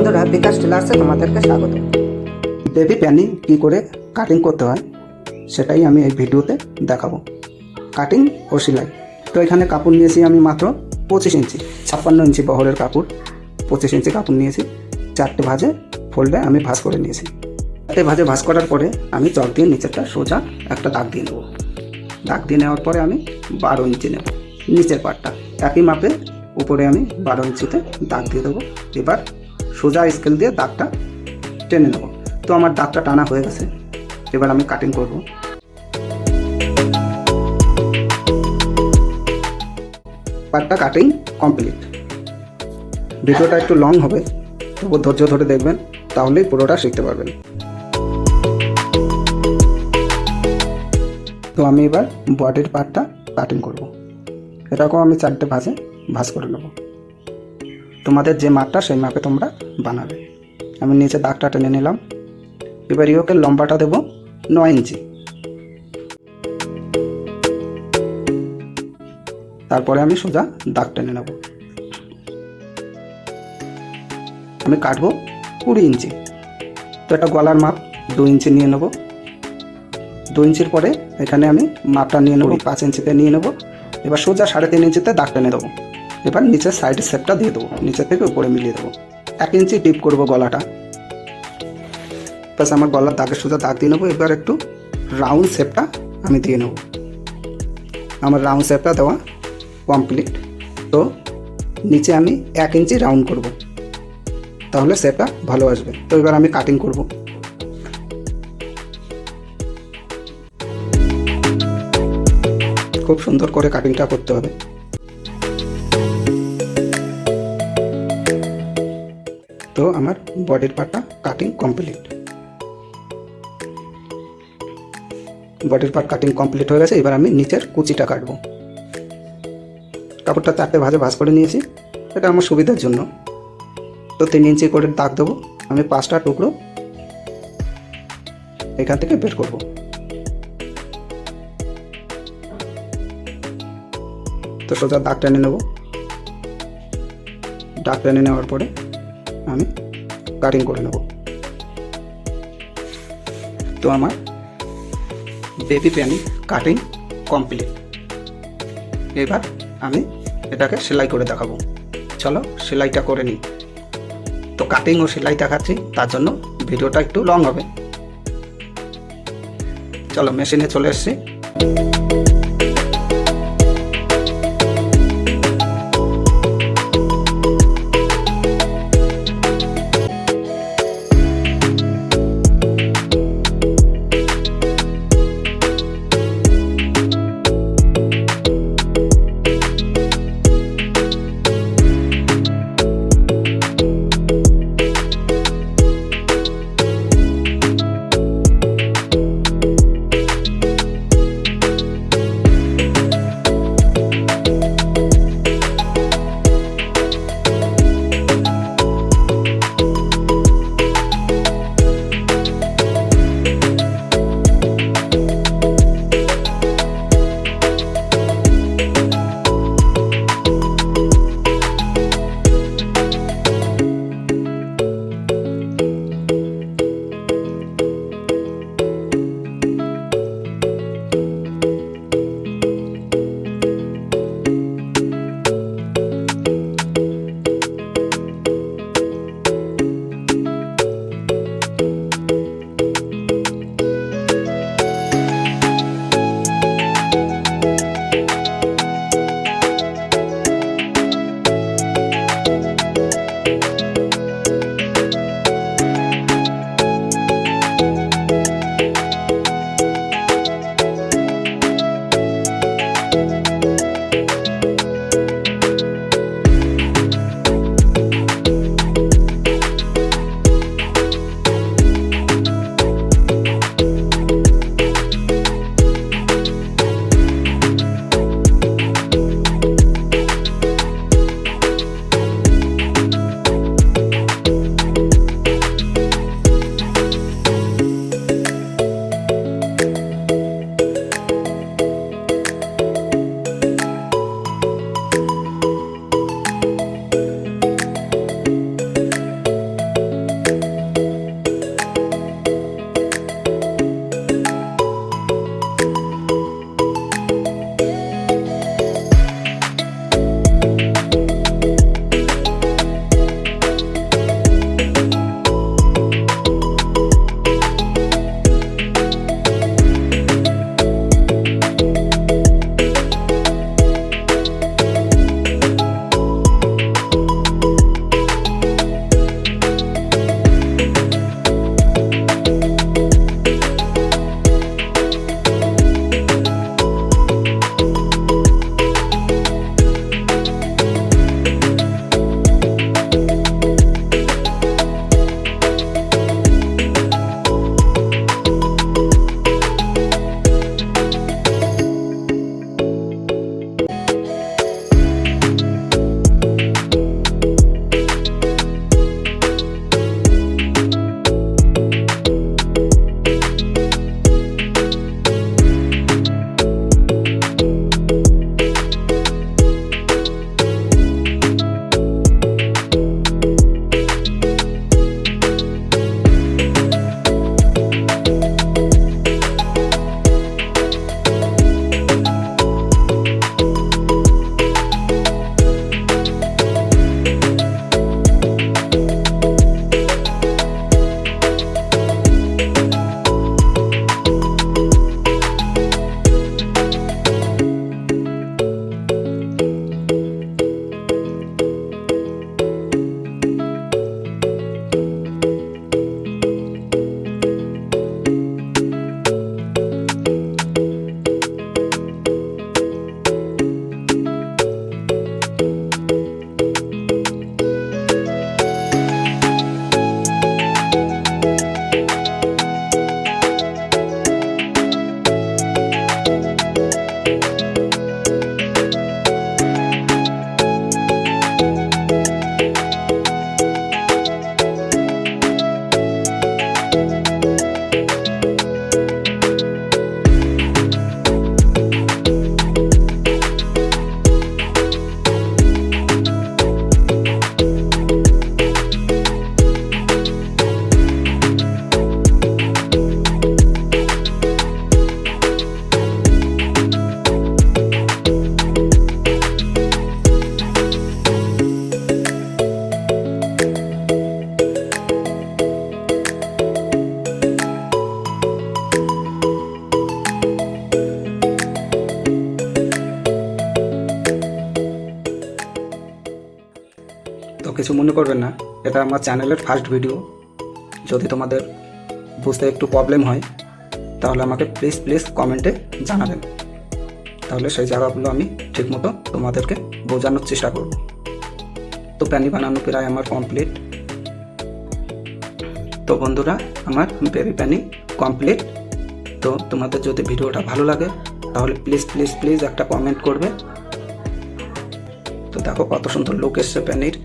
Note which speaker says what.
Speaker 1: বন্ধুরা, বিকাশ টেলার্সে তোমাদেরকে স্বাগত। বেবি প্যানি কী করে কাটিং করতে হয় সেটাই আমি এই ভিডিওতে দেখাবো, কাটিং ও সেলাই। তো এখানে কাপড় নিয়েছি আমি মাত্র 25 ইঞ্চি, 56 ইঞ্চি বহরের কাপড়, 25 ইঞ্চি কাপড় নিয়েছি। 4টে ভাঁজে ফোল্ডে আমি ভাঁজ করে নিয়েছি। 4টে ভাঁজে ভাঁজ করার পরে আমি চক দিয়ে নিচেরটা সোজা একটা দাগ দিয়ে নেব। দাগ দিয়ে নেওয়ার পরে আমি 12 ইঞ্চি নেব নিচের পাটটা, একই মাপে উপরে আমি 12 ইঞ্চিতে দাগ দিয়ে দেবো। এবার সোজা স্কেল দিয়ে দাগটা টেনে নেব। তো আমার দাগটা টানা হয়ে গেছে, এবার আমি কাটিং করব। পাটটা কাটিং কমপ্লিট। ভিডিওটা একটু লং হবে, তবু ধৈর্য ধরে দেখবেন, তাহলেই পুরোটা শিখতে পারবেন। তো আমি এবার বডির পার্টটা কাটিং করব। এরকম আমি 4টে ভাঁজে ভাঁজ করে নেব। তোমাদের যে মাপটা সেই মাপে তোমরা বানাবে। আমি নিচে দাগটা টেনে নিলাম। এবার ইয়োকের লম্বাটা দেব 9 ইঞ্চি। তারপরে আমি সোজা দাগ টেনে নেব। আমি কাটবো 20 ইঞ্চি। তো এটা গলার মাপ 2 ইঞ্চি নিয়ে নেব। 2 ইঞ্চির পরে এখানে আমি মাপটা নিয়ে নেব, 5 ইঞ্চিতে নিয়ে নেব। এবার সোজা 3.5 ইঞ্চিতে দাগ টেনে দেবো। এবার নিচের সাইডের শেপটা দিয়ে দেবো, নিচে থেকে উপরে মিলিয়ে দেবো। 1 ইঞ্চি ডিপ করব গলাটা। প্লাস আমার গলার দাগের সোজা দাগ দিয়ে নেবো। এবার একটু রাউন্ড শেপটা আমি দিয়ে নেব। আমার রাউন্ড শেপটা দেওয়া কমপ্লিট। তো নিচে আমি 1 ইঞ্চি রাউন্ড করব, তাহলে শেপটা ভালো আসবে। তো এবার আমি কাটিং করব। খুব সুন্দর করে কাটিংটা করতে হবে। তো আমার বডির পার্টটা কাটিং কমপ্লিট। বডির পার্ট কাটিং কমপ্লিট হয়ে গেছে। এবার আমি নিচের কুচিটা কাটবো। কাপড়টা 4টে ভাঁজে ভাঁজ করে নিয়েছি, এটা আমার সুবিধার জন্য। তো 3 ইঞ্চি করে দাগ দেবো। আমি 5টা টুকরো এখান থেকে বের করব। তো সোজা দাগ টেনে নেব। দাগ টেনে নেওয়ার পরে আমি কাটিং করে নেব। তো আমার বেবি প্যানি কাটিং কমপ্লিট। এবার আমি এটাকে সেলাই করে দেখাবো। চলো সেলাইটা করে নিই। তো কাটিং ও সেলাই দেখাচ্ছি, তার জন্য ভিডিওটা একটু লং হবে। চলো মেশিনে চলে এসেছি। এটা আমার চ্যানেলের ফার্স্ট ভিডিও। যদি তোমাদের বুঝতে একটু প্রবলেম হয় তাহলে আমাকে প্লিজ কমেন্টে জানাবেন, তাহলে সেই জায়গাগুলো আমি ঠিকমতো তোমাদেরকে বোঝানোর চেষ্টা করব। তো প্যানি বানানো প্রায় আমার কমপ্লিট। তো বন্ধুরা, আমার বেবি প্যানি কমপ্লিট। তো তোমাদের যদি ভিডিওটা ভালো লাগে তাহলে প্লিজ একটা কমেন্ট করবে। তো দেখো কত সুন্দর লুক এসছে প্যানির।